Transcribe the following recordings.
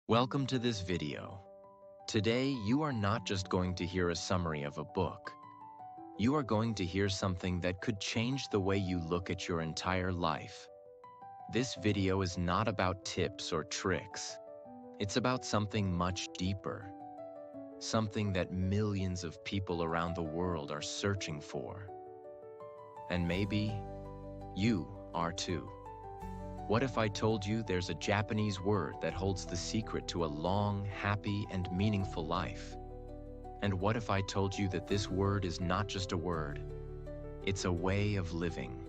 Welcome to this video. Today, you are not just going to hear a summary of a book. You are going to hear something that could change the way you look at your entire life. This video is not about tips or tricks. It's about something much deeper. Something that millions of people around the world are searching for. And maybe you are too. What if I told you there's a Japanese word that holds the secret to a long, happy, and meaningful life? And what if I told you that this word is not just a word? It's a way of living.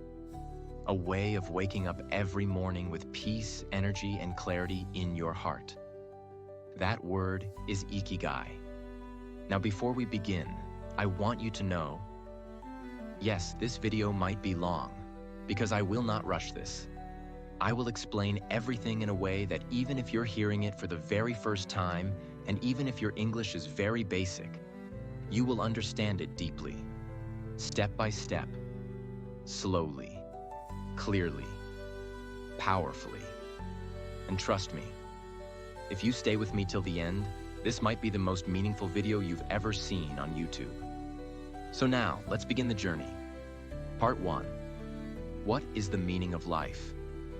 A way of waking up every morning with peace, energy, and clarity in your heart. That word is Ikigai. Now before we begin, I want you to know, yes, this video might be long, because I will not rush this. I will explain everything in a way that even if you're hearing it for the very first time, and even if your English is very basic, you will understand it deeply, step by step, slowly, clearly, powerfully. And trust me, if you stay with me till the end, this might be the most meaningful video you've ever seen on YouTube. So now, let's begin the journey. Part 1. What is the meaning of life?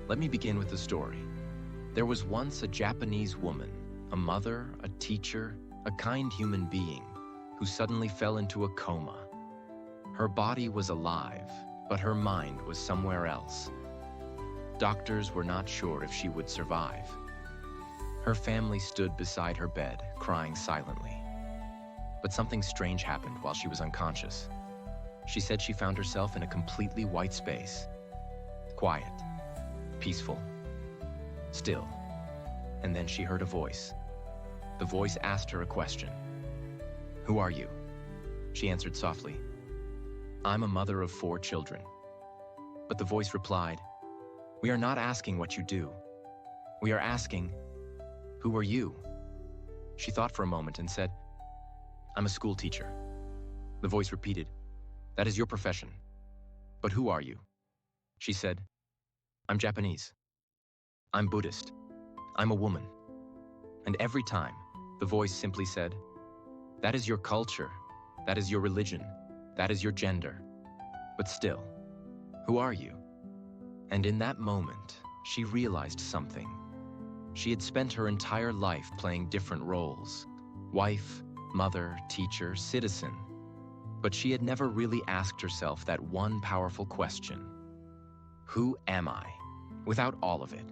Let me begin with the story. There was once a Japanese woman, a mother, a teacher, a kind human being, who suddenly fell into a coma. Her body was alive, but her mind was somewhere else. Doctors were not sure if she would survive. Her family stood beside her bed, crying silently. But something strange happened while she was unconscious. She said she found herself in a completely white space. Quiet. Peaceful, still, and then she heard a voice. The voice asked her a question. "Who are you?" She answered softly, "I'm a mother of 4 children." But the voice replied, "We are not asking what you do. We are asking, who are you?" She thought for a moment and said, "I'm a school teacher." The voice repeated, "That is your profession. But who are you?" She said, "I'm Japanese. I'm Buddhist. I'm a woman." And every time, the voice simply said, "That is your culture. That is your religion. That is your gender. But still, who are you?" And in that moment, she realized something. She had spent her entire life playing different roles: wife, mother, teacher, citizen. But she had never really asked herself that one powerful question. Who am I? Without all of it.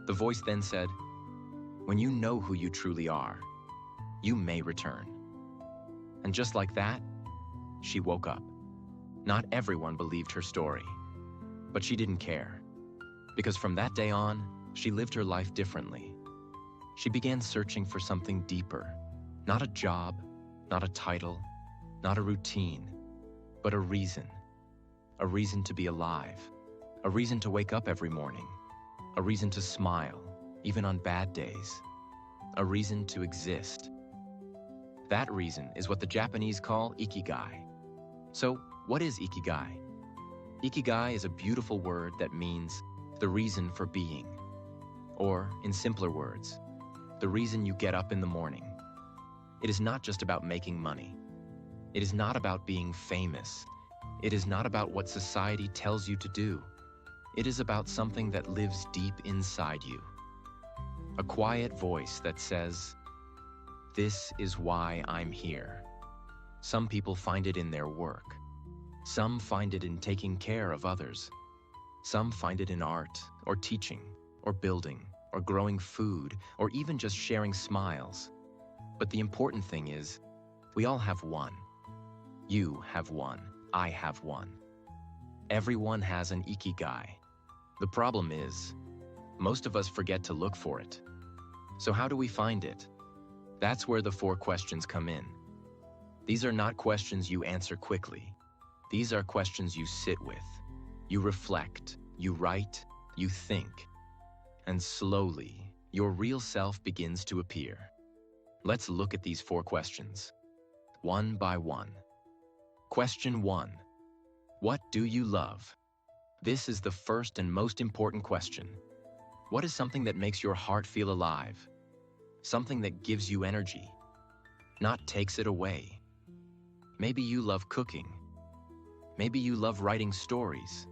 The voice then said, "When you know who you truly are, you may return." And just like that, she woke up. Not everyone believed her story, but she didn't care. Because from that day on, she lived her life differently. She began searching for something deeper. Not a job, not a title, not a routine, but a reason. A reason to be alive. A reason to wake up every morning. A reason to smile, even on bad days. A reason to exist. That reason is what the Japanese call Ikigai. So, what is Ikigai? Ikigai is a beautiful word that means the reason for being. Or, in simpler words, the reason you get up in the morning. It is not just about making money. It is not about being famous. It is not about what society tells you to do. It is about something that lives deep inside you. A quiet voice that says, "This is why I'm here." Some people find it in their work. Some find it in taking care of others. Some find it in art, or teaching, or building, or growing food, or even just sharing smiles. But the important thing is, we all have one. You have one. I have one. Everyone has an Ikigai. The problem is, most of us forget to look for it. So how do we find it? That's where the 4 questions come in. These are not questions you answer quickly. These are questions you sit with. You reflect, you write, you think. And slowly, your real self begins to appear. Let's look at these 4 questions, one by one. Question 1. What do you love? This is the first and most important question. What is something that makes your heart feel alive? something that gives you energy, not takes it away. Maybe you love cooking. Maybe you love writing stories.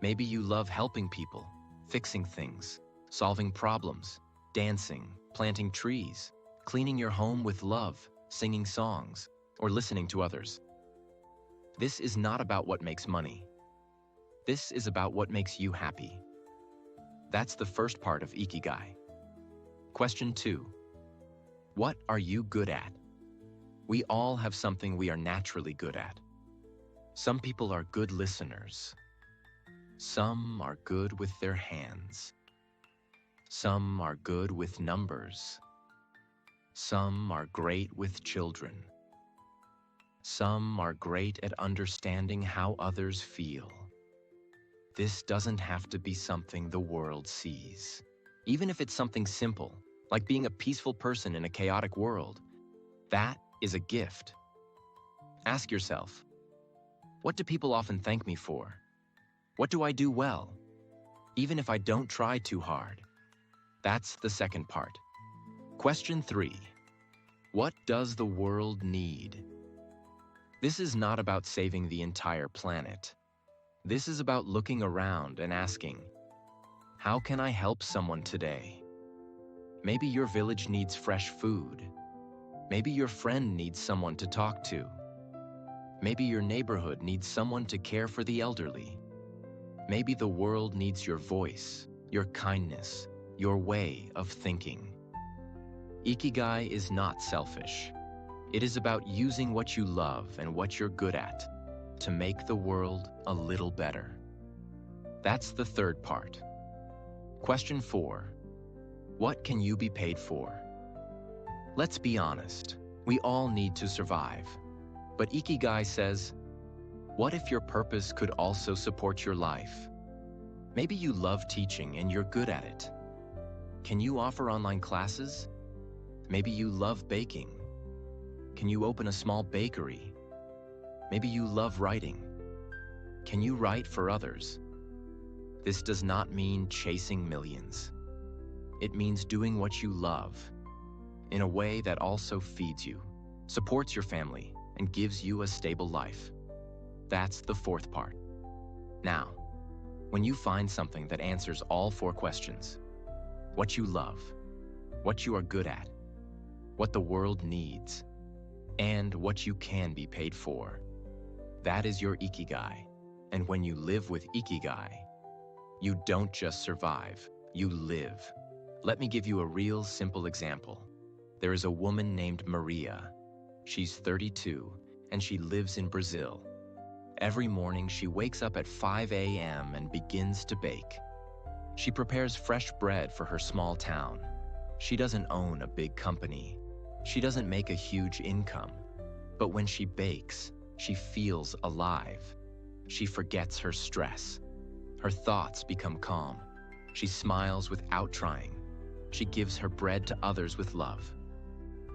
Maybe you love helping people, fixing things, solving problems, dancing, planting trees, cleaning your home with love, singing songs, or listening to others. This is not about what makes money. This is about what makes you happy. That's the first part of Ikigai. Question 2. What are you good at? We all have something we are naturally good at. Some people are good listeners. Some are good with their hands. Some are good with numbers. Some are great with children. Some are great at understanding how others feel. This doesn't have to be something the world sees. Even if it's something simple, like being a peaceful person in a chaotic world, that is a gift. Ask yourself, what do people often thank me for? What do I do well? Even if I don't try too hard. That's the second part. Question 3. What does the world need? This is not about saving the entire planet. This is about looking around and asking, how can I help someone today? Maybe your village needs fresh food. Maybe your friend needs someone to talk to. Maybe your neighborhood needs someone to care for the elderly. Maybe the world needs your voice, your kindness, your way of thinking. Ikigai is not selfish. It is about using what you love and what you're good at to make the world a little better. That's the third part. Question 4. What can you be paid for? Let's be honest. We all need to survive. But Ikigai says, what if your purpose could also support your life? Maybe you love teaching and you're good at it. Can you offer online classes? Maybe you love baking. Can you open a small bakery? Maybe you love writing. Can you write for others? This does not mean chasing millions. It means doing what you love in a way that also feeds you, supports your family, and gives you a stable life. That's the fourth part. Now, when you find something that answers all 4 questions, what you love, what you are good at, what the world needs, and what you can be paid for, that is your Ikigai. And when you live with Ikigai, you don't just survive, you live. Let me give you a real simple example. There is a woman named Maria. She's 32, and she lives in Brazil. Every morning, she wakes up at 5 a.m. and begins to bake. She prepares fresh bread for her small town. She doesn't own a big company. She doesn't make a huge income. But when she bakes, she feels alive. She forgets her stress. Her thoughts become calm. She smiles without trying. She gives her bread to others with love.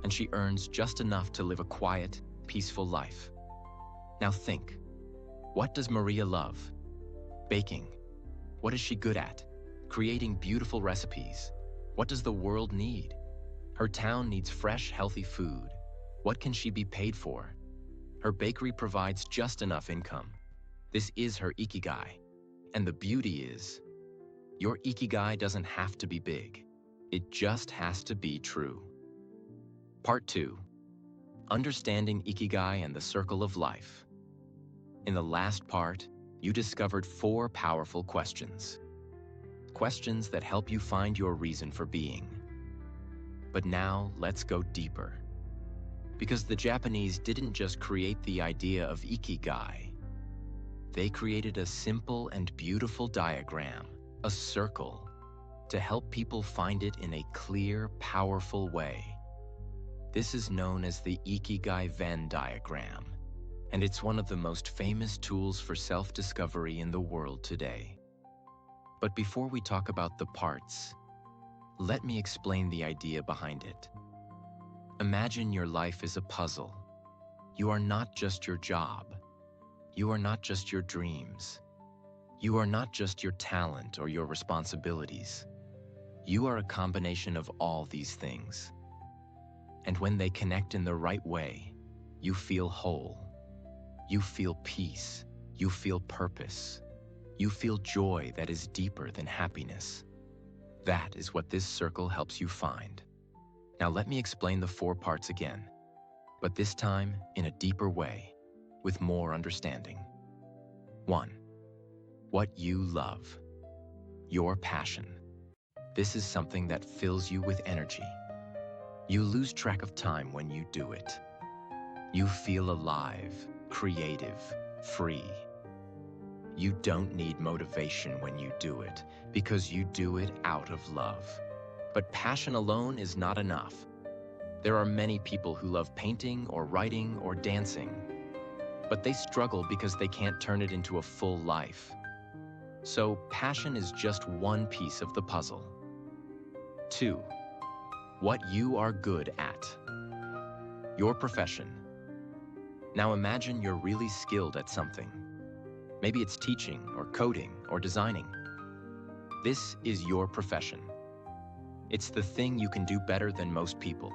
And she earns just enough to live a quiet, peaceful life. Now think, what does Maria love? Baking. What is she good at? Creating beautiful recipes. What does the world need? Her town needs fresh, healthy food. What can she be paid for? Her bakery provides just enough income. This is her Ikigai. And the beauty is, your Ikigai doesn't have to be big. It just has to be true. Part 2. Understanding Ikigai and the circle of life. In the last part, you discovered 4 powerful questions. Questions that help you find your reason for being. But now, let's go deeper. Because the Japanese didn't just create the idea of Ikigai. They created a simple and beautiful diagram, a circle, to help people find it in a clear, powerful way. This is known as the Ikigai Venn diagram, and it's one of the most famous tools for self-discovery in the world today. But before we talk about the parts, let me explain the idea behind it. Imagine your life is a puzzle. You are not just your job. You are not just your dreams. You are not just your talent or your responsibilities. You are a combination of all these things. And when they connect in the right way, you feel whole. You feel peace. You feel purpose. You feel joy that is deeper than happiness. That is what this circle helps you find. Now let me explain the 4 parts again, but this time in a deeper way, with more understanding. 1. What you love. Your passion. This is something that fills you with energy. You lose track of time when you do it. You feel alive, creative, free. You don't need motivation when you do it, because you do it out of love. But passion alone is not enough. There are many people who love painting or writing or dancing, but they struggle because they can't turn it into a full life. So passion is just one piece of the puzzle. 2. What you are good at. Your profession. Now imagine you're really skilled at something. Maybe it's teaching or coding or designing. This is your profession. It's the thing you can do better than most people.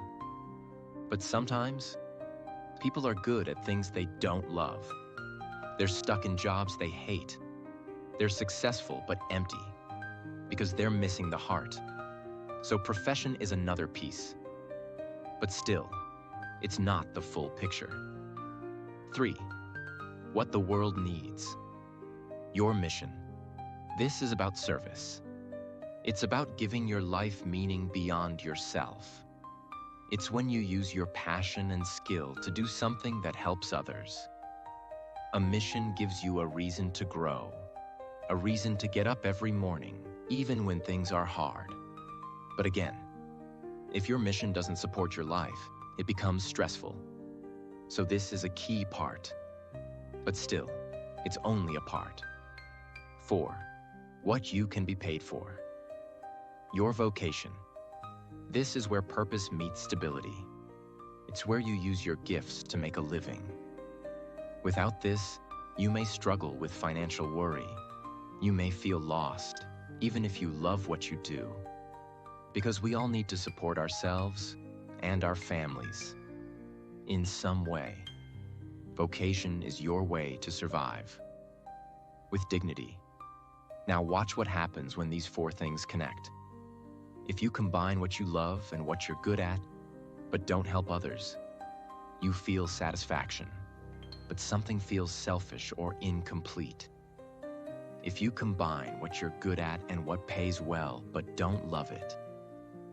But sometimes, people are good at things they don't love. They're stuck in jobs they hate. They're successful but empty, because they're missing the heart. So profession is another piece. But still, it's not the full picture. 3. What the world needs. Your mission. This is about service. It's about giving your life meaning beyond yourself. It's when you use your passion and skill to do something that helps others. A mission gives you a reason to grow, a reason to get up every morning, even when things are hard. But again, if your mission doesn't support your life, it becomes stressful. So this is a key part. But still, it's only a part. 4. What you can be paid for. Your vocation. This is where purpose meets stability. It's where you use your gifts to make a living. Without this, you may struggle with financial worry. You may feel lost, even if you love what you do. Because we all need to support ourselves and our families in some way. Vocation is your way to survive with dignity. Now watch what happens when these 4 things connect. If you combine what you love and what you're good at, but don't help others, you feel satisfaction, but something feels selfish or incomplete. If you combine what you're good at and what pays well, but don't love it,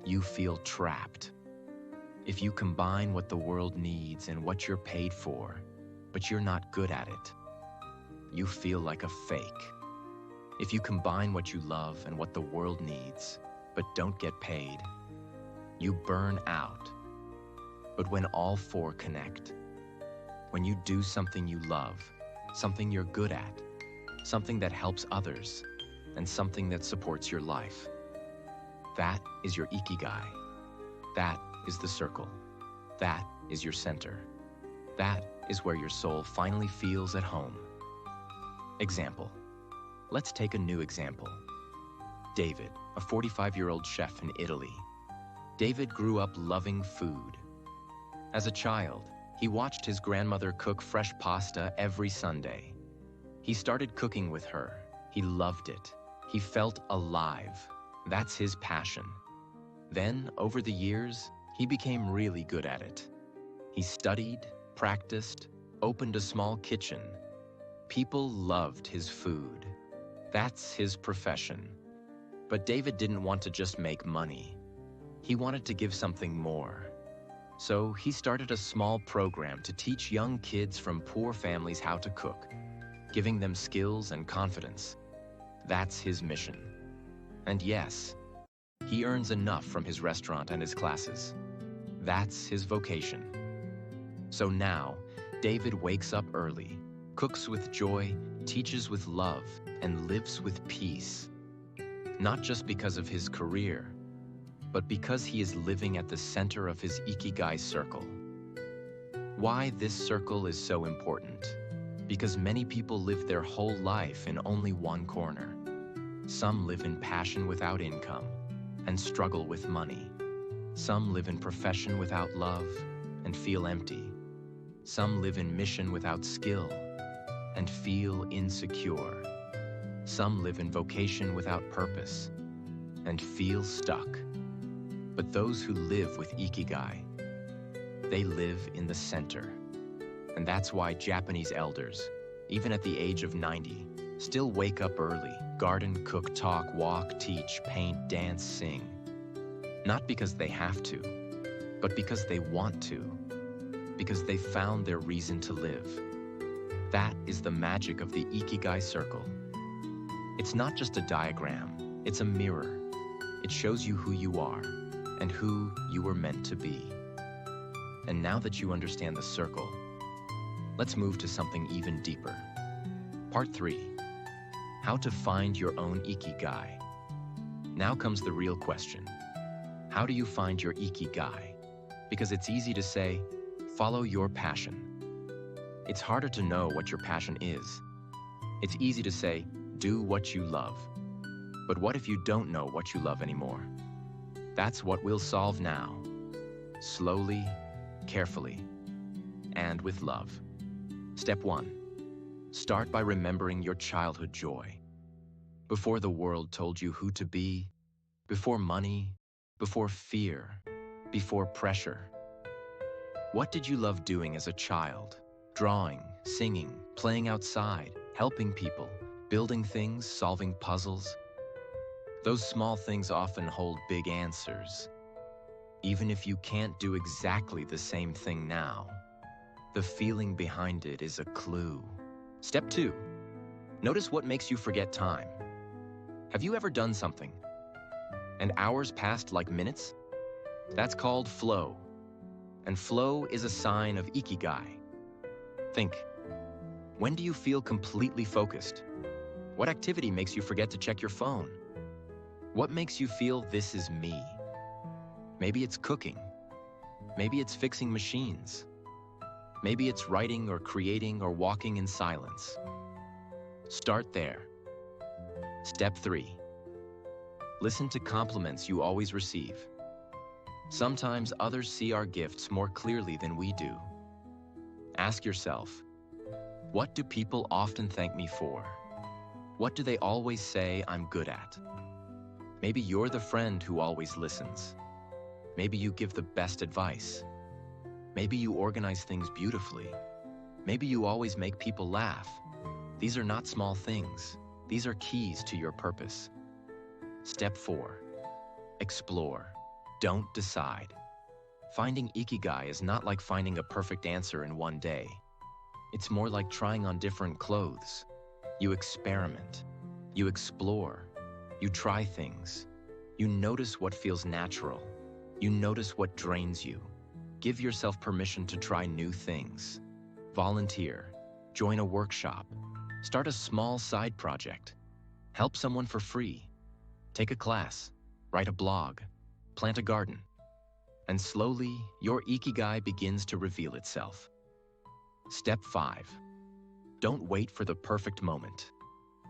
you feel trapped. If you combine what the world needs and what you're paid for, but you're not good at it, you feel like a fake. If you combine what you love and what the world needs, but don't get paid, you burn out. But when all 4 connect, when you do something you love, something you're good at, something that helps others, and something that supports your life, that is your Ikigai. That is the circle. That is your center. That is where your soul finally feels at home. Example. Let's take a new example. David, a 45-year-old chef in Italy. David grew up loving food. As a child, he watched his grandmother cook fresh pasta every Sunday. He started cooking with her. He loved it. He felt alive. That's his passion. Then, over the years, he became really good at it. He studied, practiced, opened a small kitchen. People loved his food. That's his profession. But David didn't want to just make money. He wanted to give something more. So he started a small program to teach young kids from poor families how to cook, giving them skills and confidence. That's his mission. And yes, he earns enough from his restaurant and his classes. That's his vocation. So now, David wakes up early, cooks with joy, teaches with love, and lives with peace. Not just because of his career, but because he is living at the center of his Ikigai circle. Why this circle is so important? Because many people live their whole life in only one corner. Some live in passion without income. and struggle with money. Some live in profession without love and feel empty. Some live in mission without skill and feel insecure. Some live in vocation without purpose and feel stuck. But those who live with Ikigai, they live in the center. And that's why Japanese elders, even at the age of 90, still wake up early, garden, cook, talk, walk, teach, paint, dance, sing. Not because they have to, but because they want to, because they found their reason to live. That is the magic of the Ikigai circle. It's not just a diagram, it's a mirror. It shows you who you are and who you were meant to be. And now that you understand the circle, let's move to something even deeper. Part 3, how to find your own Ikigai. Now comes the real question. How do you find your Ikigai? Because it's easy to say, follow your passion. It's harder to know what your passion is. It's easy to say, do what you love. But what if you don't know what you love anymore? That's what we'll solve now. Slowly, carefully, and with love. Step 1. Start by remembering your childhood joy. Before the world told you who to be, before money, before fear, before pressure. What did you love doing as a child? Drawing, singing, playing outside, helping people, building things, solving puzzles. Those small things often hold big answers. Even if you can't do exactly the same thing now, the feeling behind it is a clue. Step 2. Notice what makes you forget time. Have you ever done something and hours passed like minutes? That's called flow. And flow is a sign of Ikigai. Think, when do you feel completely focused? What activity makes you forget to check your phone? What makes you feel this is me? Maybe it's cooking. Maybe it's fixing machines. Maybe it's writing or creating or walking in silence. Start there. Step 3. Listen to compliments you always receive. Sometimes others see our gifts more clearly than we do. Ask yourself, what do people often thank me for? What do they always say I'm good at? Maybe you're the friend who always listens. Maybe you give the best advice. Maybe you organize things beautifully. Maybe you always make people laugh. These are not small things. These are keys to your purpose. Step 4. Explore. Don't decide. Finding Ikigai is not like finding a perfect answer in one day. It's more like trying on different clothes. You experiment. You explore. You try things. You notice what feels natural. You notice what drains you. Give yourself permission to try new things. Volunteer. Join a workshop. Start a small side project. Help someone for free. Take a class. Write a blog. Plant a garden. And slowly, your Ikigai begins to reveal itself. Step 5. Don't wait for the perfect moment.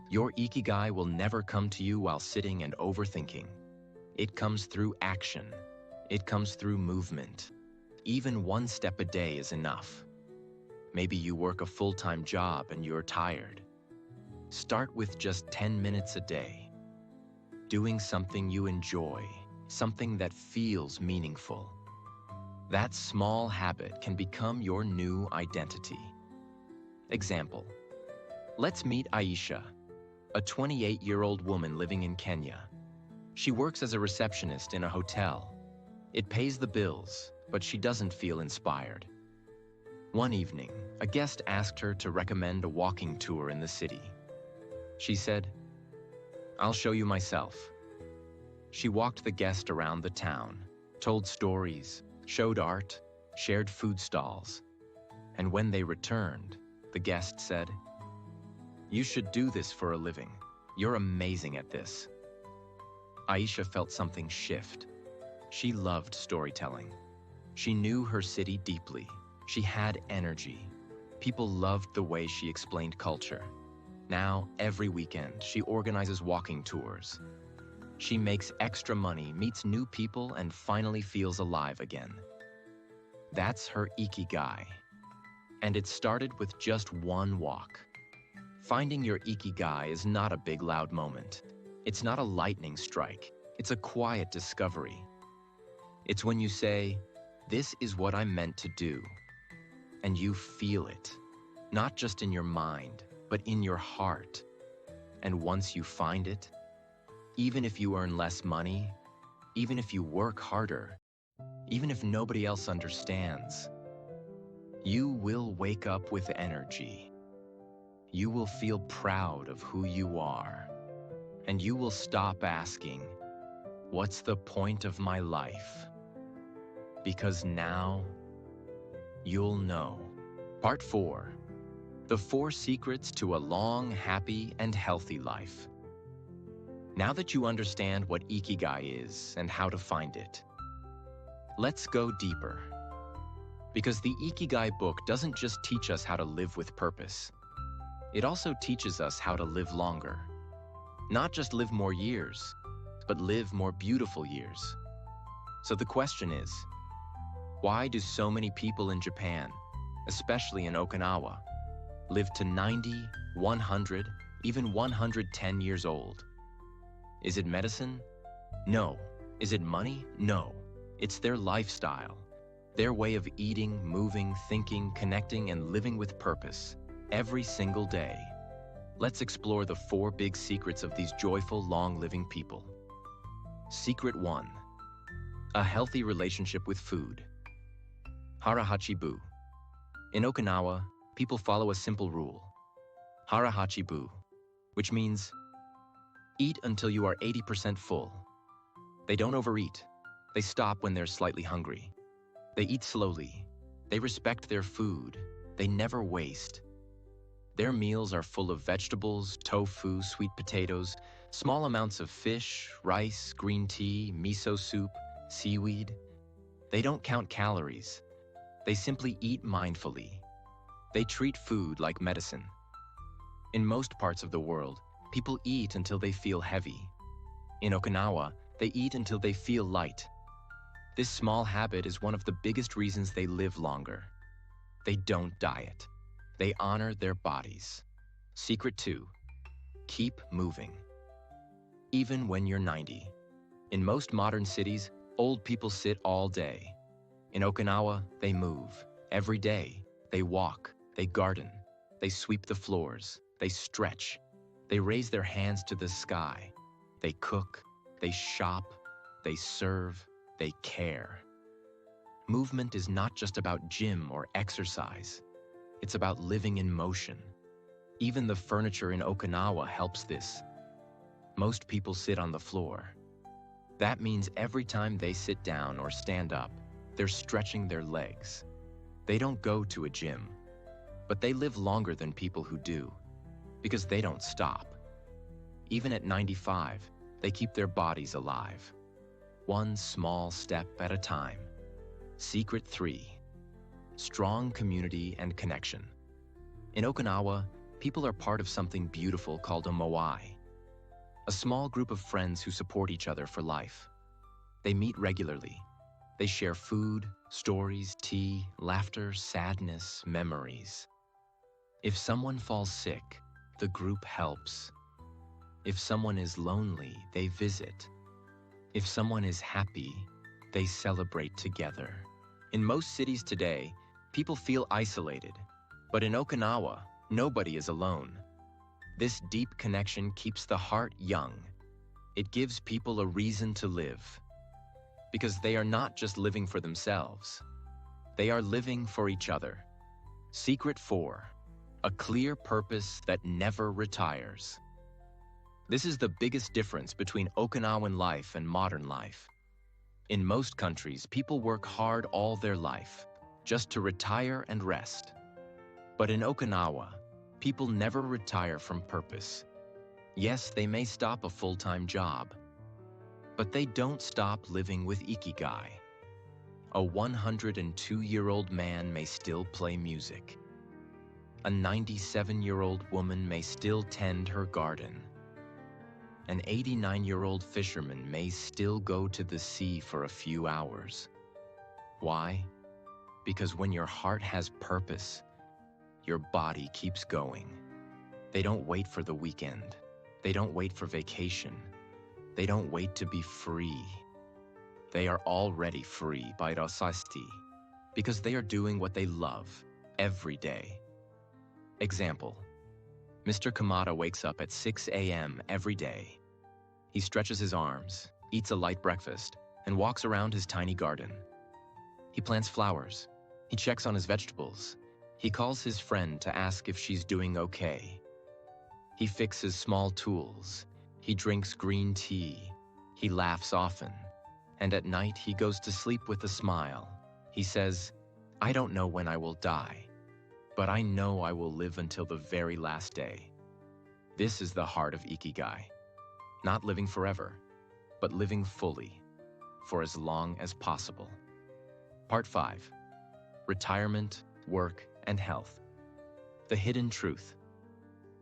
Your Ikigai will never come to you while sitting and overthinking. It comes through action. It comes through movement. Even one step a day is enough. Maybe you work a full-time job and you're tired. Start with just 10 minutes a day. Doing something you enjoy, something that feels meaningful. That small habit can become your new identity. Example. Let's meet Aisha, a 28-year-old woman living in Kenya. She works as a receptionist in a hotel. It pays the bills, but she doesn't feel inspired. One evening, a guest asked her to recommend a walking tour in the city. She said, "I'll show you myself." She walked the guest around the town, told stories, showed art, shared food stalls. And when they returned, the guest said, "You should do this for a living. You're amazing at this." Aisha felt something shift. She loved storytelling. She knew her city deeply. She had energy. People loved the way she explained culture. Now, every weekend, she organizes walking tours. She makes extra money, meets new people, and finally feels alive again. That's her Ikigai. And it started with just one walk. Finding your Ikigai is not a big loud moment. It's not a lightning strike. It's a quiet discovery. It's when you say, "This is what I'm meant to do." And you feel it, not just in your mind, but in your heart. And once you find it, even if you earn less money, even if you work harder, even if nobody else understands, you will wake up with energy. You will feel proud of who you are. And you will stop asking, "What's the point of my life?" Because now, you'll know. Part 4. The 4 secrets to a long, happy, and healthy life. Now that you understand what Ikigai is and how to find it, let's go deeper. Because the Ikigai book doesn't just teach us how to live with purpose. It also teaches us how to live longer. Not just live more years, but live more beautiful years. So the question is, why do so many people in Japan, especially in Okinawa, live to 90, 100, even 110 years old? Is it medicine? No. Is it money? No. It's their lifestyle, their way of eating, moving, thinking, connecting, and living with purpose every single day. Let's explore the 4 big secrets of these joyful, long-living people. Secret 1. A healthy relationship with food. Harahachibu. In Okinawa, people follow a simple rule. Harahachibu, which means eat until you are 80% full. They don't overeat. They stop when they're slightly hungry. They eat slowly. They respect their food. They never waste. Their meals are full of vegetables, tofu, sweet potatoes, small amounts of fish, rice, green tea, miso soup, seaweed. They don't count calories. They simply eat mindfully. They treat food like medicine. In most parts of the world, people eat until they feel heavy. In Okinawa, they eat until they feel light. This small habit is one of the biggest reasons they live longer. They don't diet. They honor their bodies. Secret 2. Keep moving. Even when you're 90. In most modern cities, old people sit all day. In Okinawa, they move. Every day, they walk, they garden, they sweep the floors, they stretch, they raise their hands to the sky, they cook, they shop, they serve, they care. Movement is not just about gym or exercise. It's about living in motion. Even the furniture in Okinawa helps this. Most people sit on the floor. That means every time they sit down or stand up, they're stretching their legs. They don't go to a gym, but they live longer than people who do, because they don't stop. Even at 95, they keep their bodies alive. One small step at a time. Secret 3. Strong community and connection. In Okinawa, people are part of something beautiful called a moai, a small group of friends who support each other for life. They meet regularly. They share food, stories, tea, laughter, sadness, memories. If someone falls sick, the group helps. If someone is lonely, they visit. If someone is happy, they celebrate together. In most cities today, people feel isolated, but in Okinawa, nobody is alone. This deep connection keeps the heart young. It gives people a reason to live, because they are not just living for themselves. They are living for each other. Secret 4. A clear purpose that never retires. This is the biggest difference between Okinawan life and modern life. In most countries, people work hard all their life, just to retire and rest. But in Okinawa, people never retire from purpose. Yes, they may stop a full-time job, but they don't stop living with Ikigai. A 102-year-old man may still play music. A 97-year-old woman may still tend her garden. An 89-year-old fisherman may still go to the sea for a few hours. Why? Because when your heart has purpose, your body keeps going. They don't wait for the weekend. They don't wait for vacation. They don't wait to be free. They are already free by necessity, because they are doing what they love every day. Example: Mr. Kamada wakes up at 6 a.m. every day. He stretches his arms, eats a light breakfast, and walks around his tiny garden. He plants flowers. He checks on his vegetables. He calls his friend to ask if she's doing okay. He fixes small tools. He drinks green tea. He laughs often. And at night, he goes to sleep with a smile. He says, "I don't know when I will die, but I know I will live until the very last day." This is the heart of Ikigai. Not living forever, but living fully, for as long as possible. Part 5. Retirement, work, and health. The hidden truth.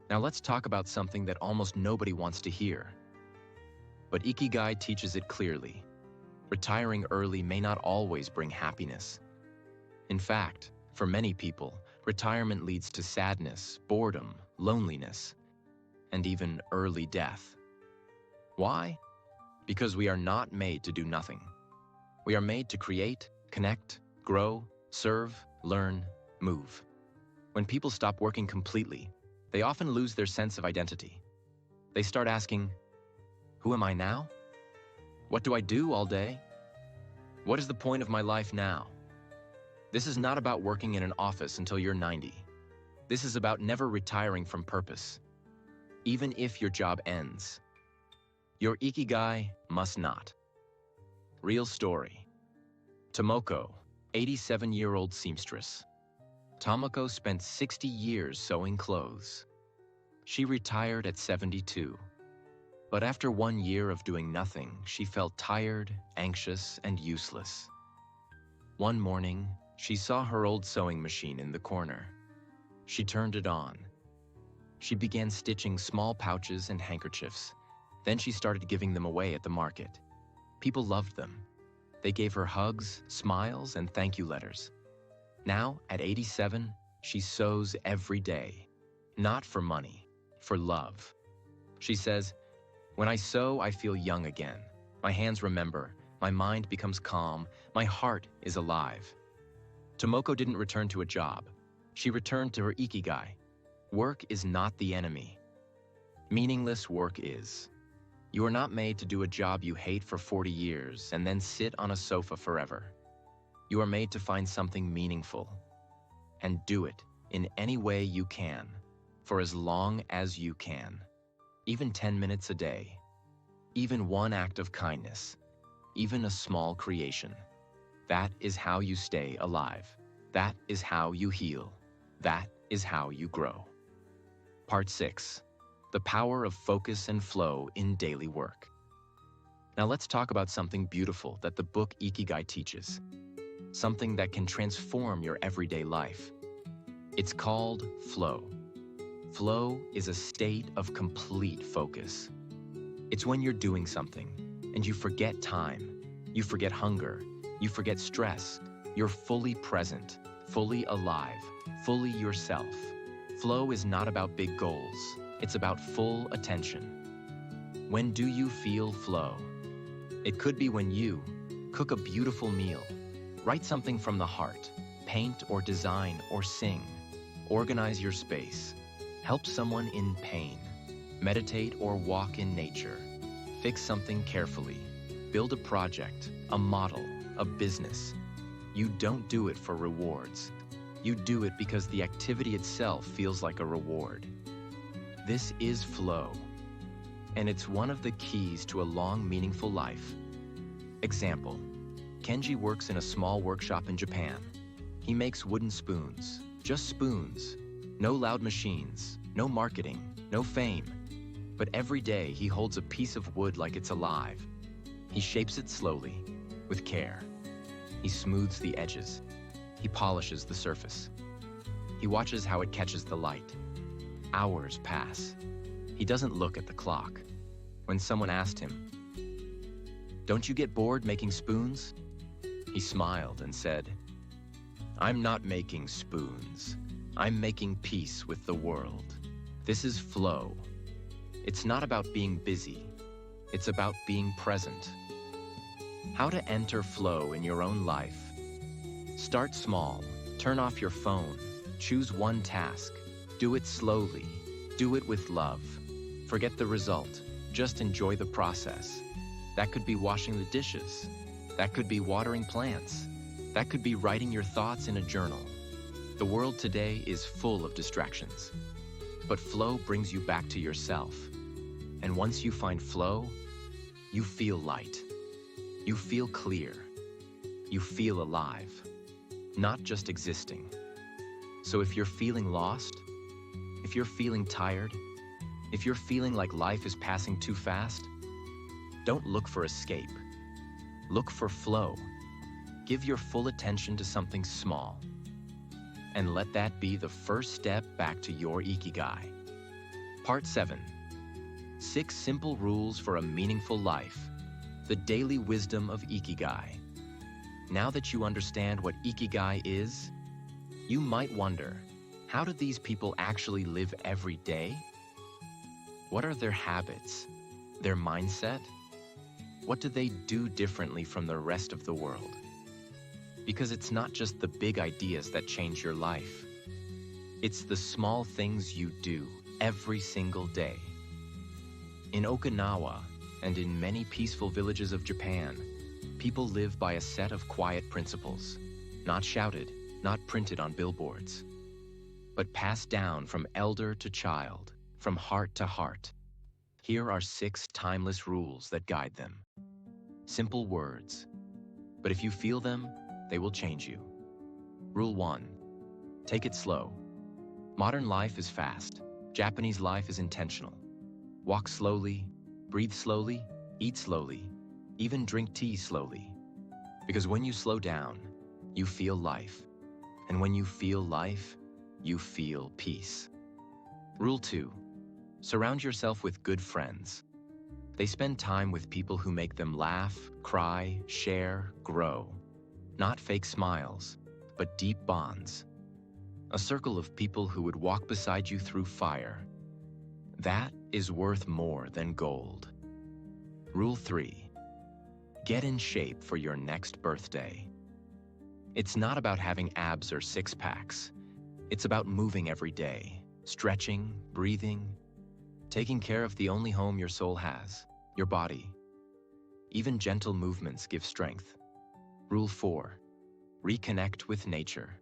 Now let's talk about something that almost nobody wants to hear. But Ikigai teaches it clearly. Retiring early may not always bring happiness. In fact, for many people, retirement leads to sadness, boredom, loneliness, and even early death. Why? Because we are not made to do nothing. We are made to create, connect, grow, serve, learn, move. When people stop working completely, they often lose their sense of identity. They start asking, who am I now? What do I do all day? What is the point of my life now? This is not about working in an office until you're 90. This is about never retiring from purpose. Even if your job ends, your Ikigai must not. Real story. Tomoko, 87-year-old seamstress. Tomoko spent 60 years sewing clothes. She retired at 72. But after 1 year of doing nothing, she felt tired, anxious, and useless. One morning, she saw her old sewing machine in the corner. She turned it on. She began stitching small pouches and handkerchiefs. Then she started giving them away at the market. People loved them. They gave her hugs, smiles, and thank you letters. Now, at 87, she sews every day. Not for money, for love. She says, "When I sew, I feel young again. My hands remember, my mind becomes calm, my heart is alive." Tomoko didn't return to a job. She returned to her Ikigai. Work is not the enemy. Meaningless work is. You are not made to do a job you hate for 40 years and then sit on a sofa forever. You are made to find something meaningful and do it in any way you can, for as long as you can. Even 10 minutes a day, even one act of kindness, even a small creation. That is how you stay alive. That is how you heal. That is how you grow. Part 6. The power of focus and flow in daily work. Now let's talk about something beautiful that the book Ikigai teaches. Something that can transform your everyday life. It's called flow. Flow is a state of complete focus. It's when you're doing something and you forget time, you forget hunger, you forget stress. You're fully present, fully alive, fully yourself. Flow is not about big goals. It's about full attention. When do you feel flow? It could be when you cook a beautiful meal, write something from the heart, paint or design or sing, organize your space, help someone in pain, meditate or walk in nature, fix something carefully, build a project, a model, a business. You don't do it for rewards. You do it because the activity itself feels like a reward. This is flow, and it's one of the keys to a long, meaningful life. Example: Kenji works in a small workshop in Japan. He makes wooden spoons, just spoons. No loud machines, no marketing, no fame. But every day he holds a piece of wood like it's alive. He shapes it slowly, with care. He smooths the edges. He polishes the surface. He watches how it catches the light. Hours pass. He doesn't look at the clock. When someone asked him, "Don't you get bored making spoons?" He smiled and said, "I'm not making spoons. I'm making peace with the world. This is flow. It's not about being busy. It's about being present." How to enter flow in your own life. Start small. Turn off your phone. Choose one task. Do it slowly. Do it with love. Forget the result. Just enjoy the process. That could be washing the dishes. That could be watering plants. That could be writing your thoughts in a journal. The world today is full of distractions. But flow brings you back to yourself. And once you find flow, you feel light. You feel clear. You feel alive. Not just existing. So if you're feeling lost, if you're feeling tired, if you're feeling like life is passing too fast, don't look for escape. Look for flow. Give your full attention to something small. And let that be the first step back to your Ikigai. Part 7. 6 Simple Rules for a Meaningful Life. The Daily Wisdom of Ikigai. Now that you understand what Ikigai is, you might wonder, how do these people actually live every day? What are their habits? Their mindset? What do they do differently from the rest of the world? Because it's not just the big ideas that change your life. It's the small things you do every single day. In Okinawa and in many peaceful villages of Japan, people live by a set of quiet principles, not shouted, not printed on billboards, but passed down from elder to child, from heart to heart. Here are 6 timeless rules that guide them. Simple words, but if you feel them, they will change you. Rule 1. Take it slow. Modern life is fast. Japanese life is intentional. Walk slowly, breathe slowly, eat slowly, even drink tea slowly. Because when you slow down, you feel life. And when you feel life, you feel peace. Rule 2. Surround yourself with good friends. They spend time with people who make them laugh, cry, share, grow. Not fake smiles, but deep bonds. A circle of people who would walk beside you through fire. That is worth more than gold. Rule 3. Get in shape for your next birthday. It's not about having abs or six-packs. It's about moving every day, stretching, breathing, taking care of the only home your soul has, your body. Even gentle movements give strength. Rule 4. Reconnect with nature.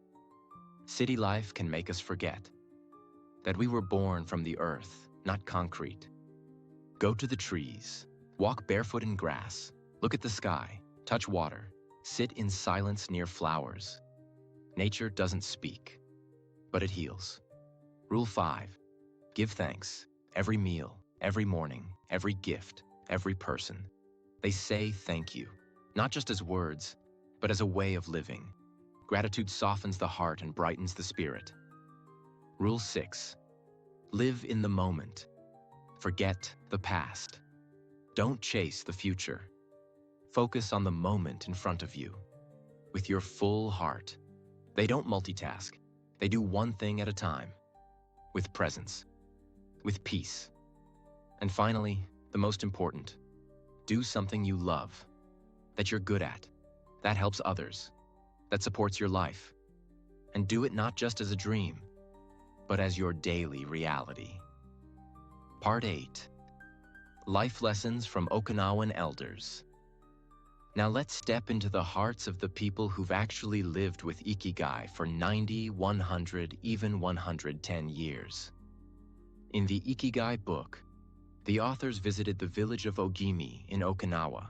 City life can make us forget that we were born from the earth, not concrete. Go to the trees, walk barefoot in grass, look at the sky, touch water, sit in silence near flowers. Nature doesn't speak, but it heals. Rule 5. Give thanks. Every meal, every morning, every gift, every person. They say thank you, not just as words, but as a way of living. Gratitude softens the heart and brightens the spirit. Rule 6. Live in the moment. Forget the past. Don't chase the future. Focus on the moment in front of you, with your full heart. They don't multitask. They do one thing at a time, with presence, with peace. And finally, the most important, do something you love, that you're good at, that helps others, that supports your life. And do it not just as a dream, but as your daily reality. Part 8. Life Lessons from Okinawan Elders. Now let's step into the hearts of the people who've actually lived with Ikigai for 90, 100, even 110 years. In the Ikigai book, the authors visited the village of Ogimi in Okinawa,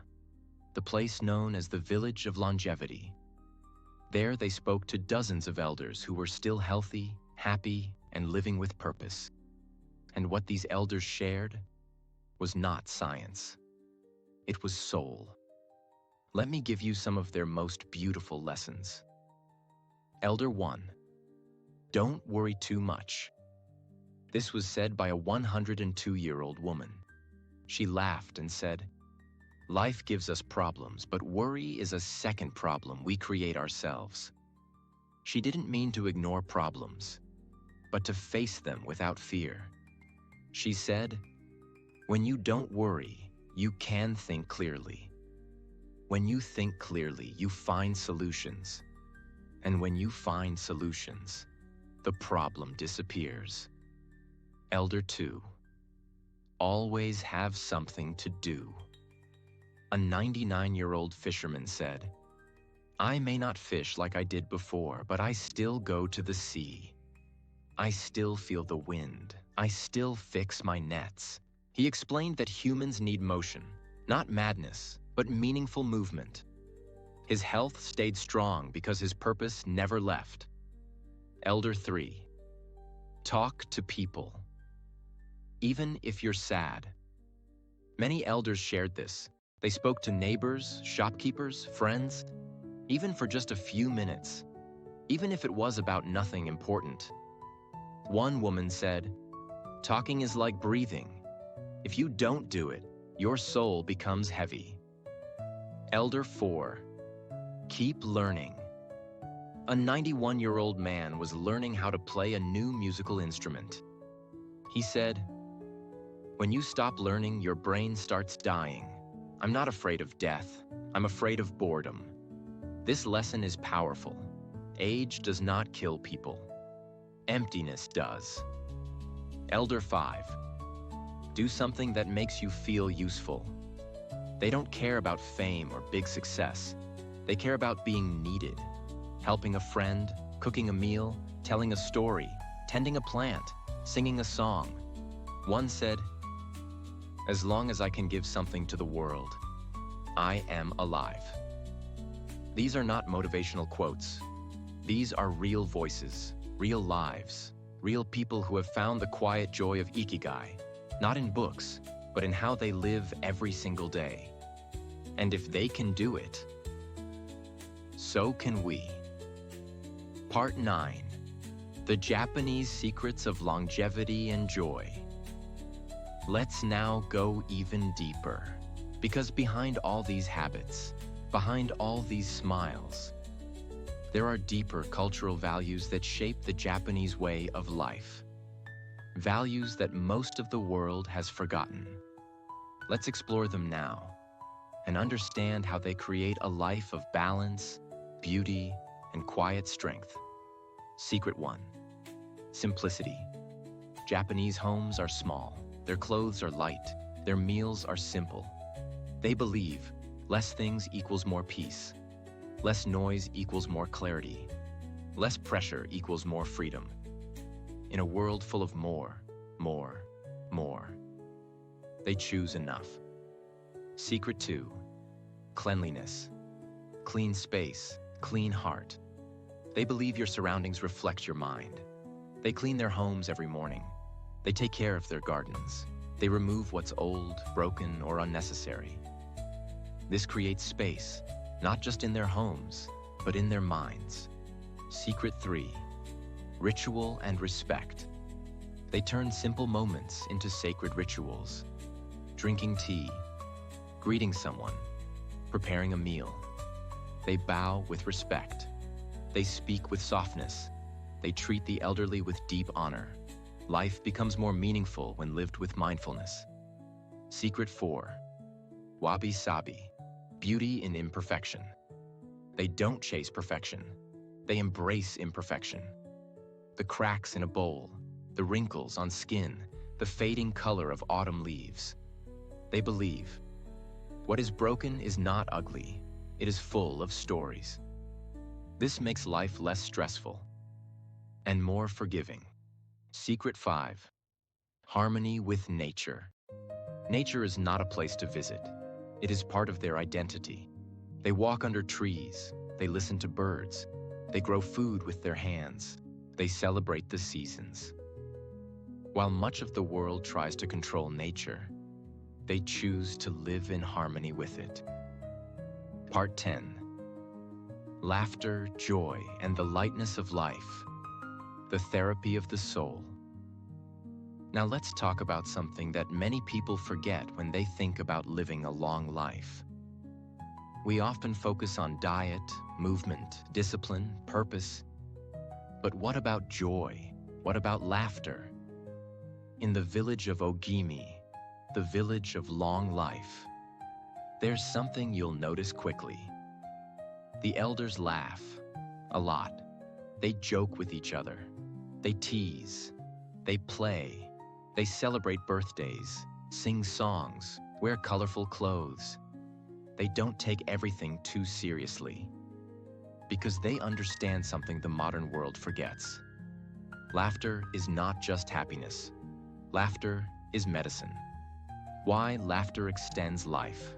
the place known as the Village of Longevity. There they spoke to dozens of elders who were still healthy, happy, and living with purpose. And what these elders shared was not science. It was soul. Let me give you some of their most beautiful lessons. Elder 1. Don't worry too much. This was said by a 102-year-old woman. She laughed and said, "Life gives us problems, but worry is a second problem we create ourselves." She didn't mean to ignore problems, but to face them without fear. She said, "When you don't worry, you can think clearly. When you think clearly, you find solutions. And when you find solutions, the problem disappears." Elder 2. Always have something to do. A 99-year-old fisherman said, "I may not fish like I did before, but I still go to the sea. I still feel the wind. I still fix my nets." He explained that humans need motion, not madness, but meaningful movement. His health stayed strong because his purpose never left. Elder 3. Talk to people. Even if you're sad. Many elders shared this. They spoke to neighbors, shopkeepers, friends, even for just a few minutes, even if it was about nothing important. One woman said, "Talking is like breathing. If you don't do it, your soul becomes heavy." Elder 4. Keep learning. A 91-year-old man was learning how to play a new musical instrument. He said, "When you stop learning, your brain starts dying. I'm not afraid of death. I'm afraid of boredom." This lesson is powerful. Age does not kill people. Emptiness does. Elder 5. Do something that makes you feel useful. They don't care about fame or big success. They care about being needed. Helping a friend, cooking a meal, telling a story, tending a plant, singing a song. One said, "As long as I can give something to the world, I am alive." These are not motivational quotes. These are real voices, real lives, real people who have found the quiet joy of Ikigai, not in books, but in how they live every single day. And if they can do it, so can we. Part 9. The Japanese Secrets of Longevity and Joy. Let's now go even deeper, because behind all these habits, behind all these smiles, there are deeper cultural values that shape the Japanese way of life. Values that most of the world has forgotten. Let's explore them now and understand how they create a life of balance, beauty, and quiet strength. Secret 1. Simplicity. Japanese homes are small. Their clothes are light. Their meals are simple. They believe less things equals more peace. Less noise equals more clarity. Less pressure equals more freedom. In a world full of more, they choose enough. Secret 2. Cleanliness. Clean space, clean heart. They believe your surroundings reflect your mind. They clean their homes every morning. They take care of their gardens. They remove what's old, broken, or unnecessary. This creates space, not just in their homes, but in their minds. Secret 3. Ritual and respect. They turn simple moments into sacred rituals. Drinking tea, greeting someone, preparing a meal. They bow with respect. They speak with softness. They treat the elderly with deep honor. Life becomes more meaningful when lived with mindfulness. Secret 4. Wabi-sabi. Beauty in imperfection. They don't chase perfection. They embrace imperfection. The cracks in a bowl, the wrinkles on skin, the fading color of autumn leaves. They believe what is broken is not ugly. It is full of stories. This makes life less stressful and more forgiving. Secret 5. Harmony with nature. Nature is not a place to visit. It is part of their identity. They walk under trees. They listen to birds. They grow food with their hands. They celebrate the seasons. While much of the world tries to control nature, they choose to live in harmony with it. Part 10. Laughter, joy, and the lightness of life. The therapy of the soul. Now let's talk about something that many people forget when they think about living a long life. We often focus on diet, movement, discipline, purpose. But what about joy? What about laughter? In the village of Ogimi, the village of long life, there's something you'll notice quickly. The elders laugh a lot. They joke with each other. They tease. They play. They celebrate birthdays, sing songs, wear colorful clothes. They don't take everything too seriously because they understand something the modern world forgets. Laughter is not just happiness. Laughter is medicine. Why laughter extends life.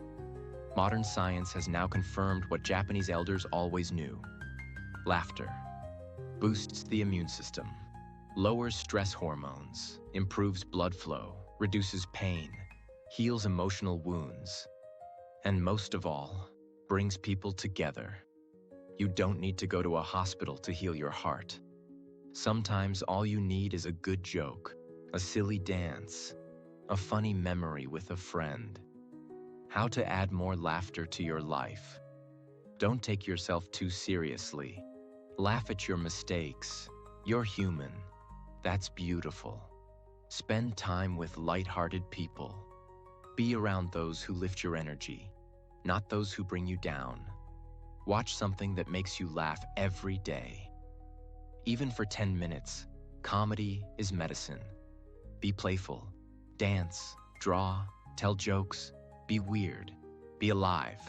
Modern science has now confirmed what Japanese elders always knew. Laughter boosts the immune system, lowers stress hormones, improves blood flow, reduces pain, heals emotional wounds, and most of all, brings people together. You don't need to go to a hospital to heal your heart. Sometimes all you need is a good joke, a silly dance, a funny memory with a friend. How to add more laughter to your life. Don't take yourself too seriously. Laugh at your mistakes. You're human. That's beautiful. Spend time with light-hearted people. Be around those who lift your energy, not those who bring you down. Watch something that makes you laugh every day. Even for 10 minutes, comedy is medicine. Be playful. Dance, draw, tell jokes. Be weird. Be alive.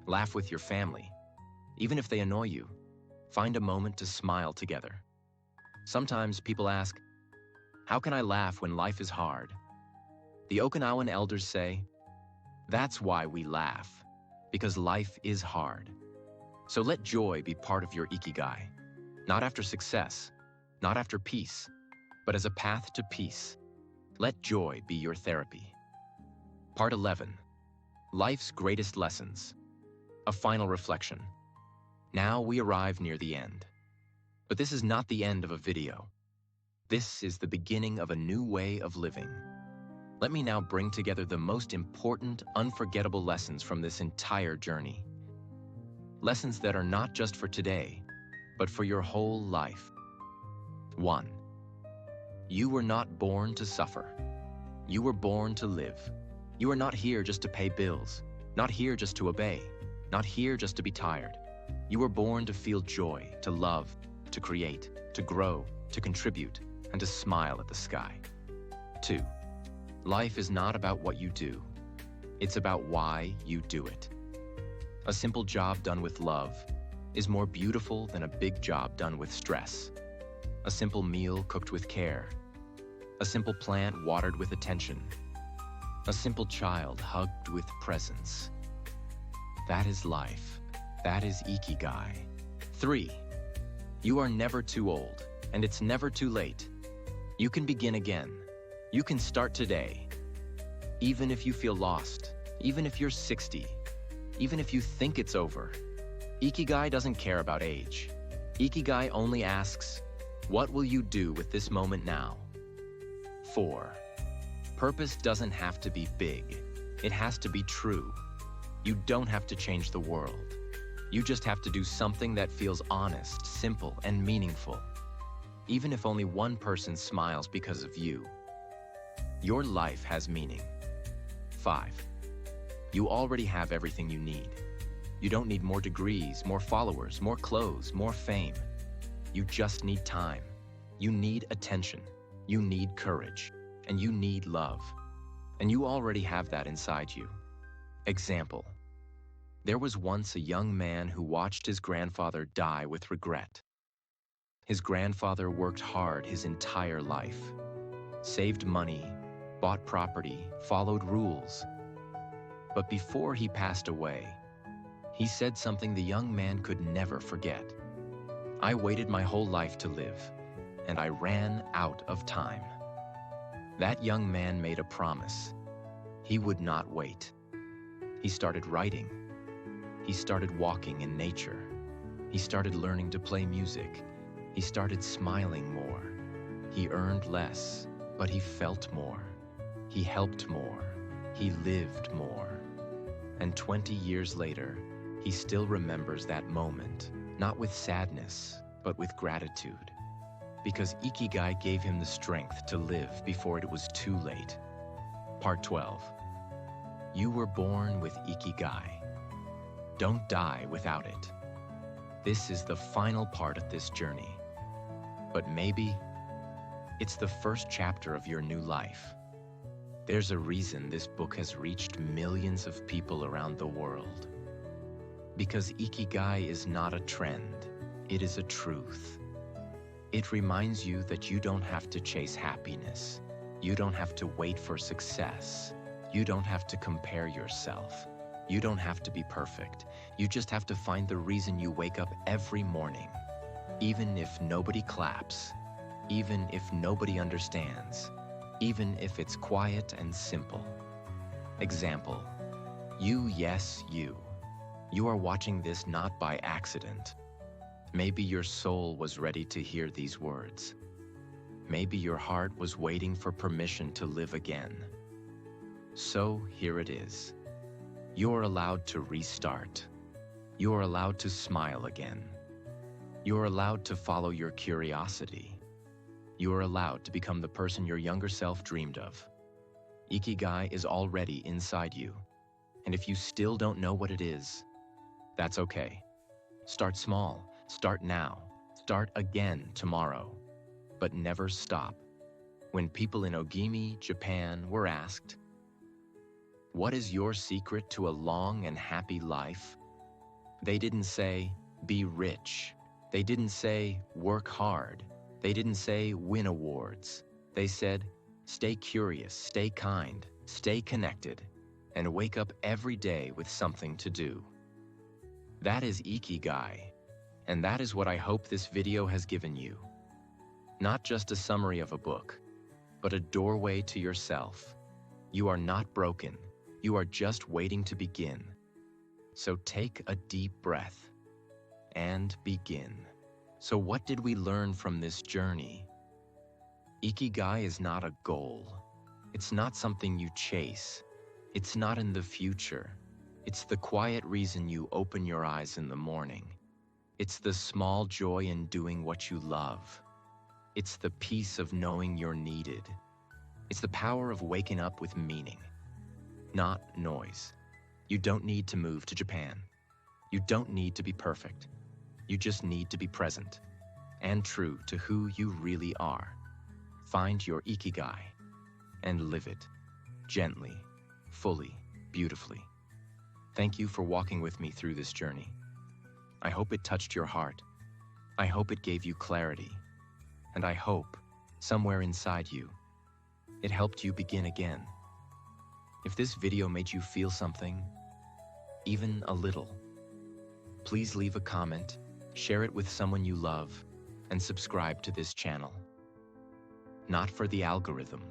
Laugh with your family. Even if they annoy you, find a moment to smile together. Sometimes people ask, how can I laugh when life is hard? The Okinawan elders say, that's why we laugh, because life is hard. So let joy be part of your Ikigai, not after success, not after peace, but as a path to peace. Let joy be your therapy. Part 11. Life's greatest lessons. A final reflection. Now we arrive near the end. But this is not the end of a video. This is the beginning of a new way of living. Let me now bring together the most important, unforgettable lessons from this entire journey. Lessons that are not just for today, but for your whole life. 1. You were not born to suffer. You were born to live. You are not here just to pay bills, not here just to obey, not here just to be tired. You were born to feel joy, to love, to create, to grow, to contribute, and to smile at the sky. 2. Life is not about what you do. It's about why you do it. A simple job done with love is more beautiful than a big job done with stress. A simple meal cooked with care. A simple plant watered with attention. A simple child hugged with presence. That is life. That is Ikigai. 3. You are never too old, and it's never too late. You can begin again. You can start today. Even if you feel lost, even if you're 60, even if you think it's over. Ikigai doesn't care about age. Ikigai only asks, what will you do with this moment now? 4. Purpose doesn't have to be big. It has to be true. You don't have to change the world. You just have to do something that feels honest, simple, and meaningful. Even if only one person smiles because of you. Your life has meaning. 5. You already have everything you need. You don't need more degrees, more followers, more clothes, more fame. You just need time. You need attention. You need courage. And you need love. And you already have that inside you. Example. There was once a young man who watched his grandfather die with regret. His grandfather worked hard his entire life, saved money, bought property, followed rules. But before he passed away, he said something the young man could never forget. I waited my whole life to live, and I ran out of time. That young man made a promise. He would not wait. He started writing. He started walking in nature. He started learning to play music. He started smiling more. He earned less. But he felt more. He helped more. He lived more. And 20 years later, he still remembers that moment, not with sadness, but with gratitude. Because Ikigai gave him the strength to live before it was too late. Part 12. You were born with Ikigai. Don't die without it. This is the final part of this journey. But maybe it's the first chapter of your new life. There's a reason this book has reached millions of people around the world. Because Ikigai is not a trend, it is a truth. It reminds you that you don't have to chase happiness. You don't have to wait for success. You don't have to compare yourself. You don't have to be perfect. You just have to find the reason you wake up every morning. Even if nobody claps, even if nobody understands, even if it's quiet and simple. Example, you, yes, you. You are watching this not by accident. Maybe your soul was ready to hear these words. Maybe your heart was waiting for permission to live again. So here it is. You're allowed to restart. You're allowed to smile again. You're allowed to follow your curiosity. You are allowed to become the person your younger self dreamed of. Ikigai is already inside you. And if you still don't know what it is, that's okay. Start small. Start now. Start again tomorrow. But never stop. When people in Ogimi, Japan, were asked, "What is your secret to a long and happy life?" they didn't say, "Be rich." They didn't say, "Work hard." They didn't say, "Win awards." They said, "Stay curious, stay kind, stay connected, and wake up every day with something to do." That is Ikigai, and that is what I hope this video has given you. Not just a summary of a book, but a doorway to yourself. You are not broken. You are just waiting to begin. So take a deep breath and begin. So what did we learn from this journey? Ikigai is not a goal. It's not something you chase. It's not in the future. It's the quiet reason you open your eyes in the morning. It's the small joy in doing what you love. It's the peace of knowing you're needed. It's the power of waking up with meaning, not noise. You don't need to move to Japan. You don't need to be perfect. You just need to be present and true to who you really are. Find your Ikigai and live it gently, fully, beautifully. Thank you for walking with me through this journey. I hope it touched your heart. I hope it gave you clarity. And I hope, somewhere inside you, it helped you begin again. If this video made you feel something, even a little, please leave a comment, share it with someone you love, and subscribe to this channel. Not for the algorithm,